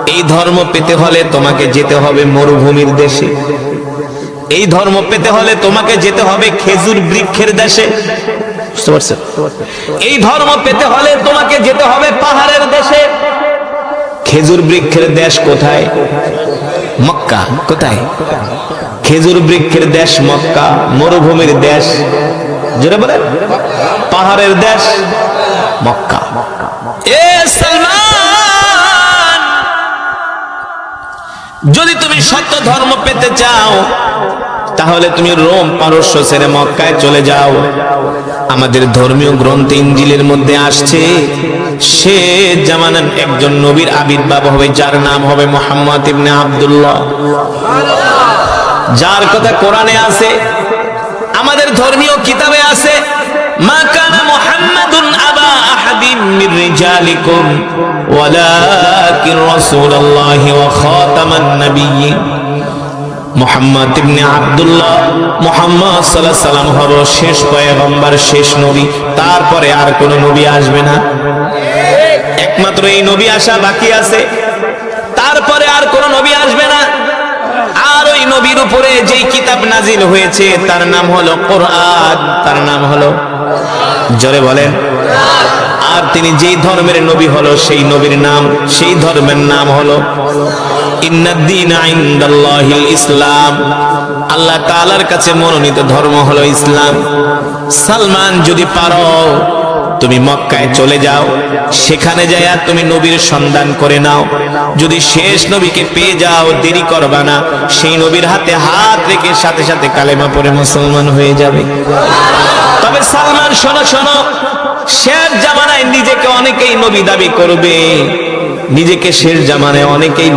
এই ধর্ম পেতে হলে তোমাকে যেতে হবে মরুভূমির দেশে, এই ধর্ম পেতে হলে তোমাকে যেতে হবে খেজুর বৃক্ষের দেশে, বুঝতে পারছেন? এই ধর্ম পেতে হলে তোমাকে যেতে হবে পাহাড়ের দেশে। খেজুর বৃক্ষের দেশ কোথায়? মক্কা। কোথায়? খেজুর বৃক্ষের দেশ মক্কা। মরুভূমির দেশ জোরে বলেন, পাহাড়ের দেশ মক্কা। এ সালমান, যদি তুমি সত্য ধর্ম পেতে চাও তাহলে তুমি রোম পারস্য ছেড়ে মক্কায় চলে যাও। আমাদের ধর্মীয় গ্রন্থ ইনজিলের মধ্যে আসছে সে জামানার একজন নবীর আবির্ভাব হবে যার নাম হবে মুহাম্মদ ইবনে আব্দুল্লাহ, যার কথা কোরআনে আছে, আমাদের ধর্মীয় কিতাবে আছে। মা কানা মুহাম্মাদুন আবা আহাদিম মির রিজালিকুম ওয়ালাকিন রাসূলুল্লাহি ওয়া খাতামান নাবিয়্যিন। মুহাম্মদ ইবনে আব্দুল্লাহ, মুহাম্মদ সাল্লাল্লাহু আলাইহি সাল্লাম হলো শেষ পয়গম্বর, শেষ নবী। তারপরে আর কোন নবী আসবে না, একমাত্র এই নবী আসা বাকি আছে, তারপরে আর কোন নবী আসবে না। আর ওই নবীর উপরে যেই কিতাব নাজিল হয়েছে তার নাম হলো কোরআন, তার নাম হলো, জোরে বলেন। আর তিনি যেই ধর্মের নবী হলো সেই নবীর নাম, সেই ধর্মের নাম হলো ইন্নাদ-দীনা ইনদাল্লাহিল ইসলাম। আল্লাহ তাআলার কাছে মনোনীত ধর্ম হলো ইসলাম। সালমান, যদি পারো তুমি মক্কায় চলে যাও, সেখানে যাইয়া তুমি নবীর সন্ধান করে নাও। যদি শেষ নবীকে পেয়ে যাও, দেরি করবা না, সেই নবীর হাতে হাত রেখে সাথে সাথে কালেমা পড়ে মুসলমান হয়ে যাবে। তবে সালমান, শোনো শোনো, শেষ জামানায় নিজেকে অনেকেই নবী দাবি করবে, নিজেকে শেষ জামানায় অনেকেই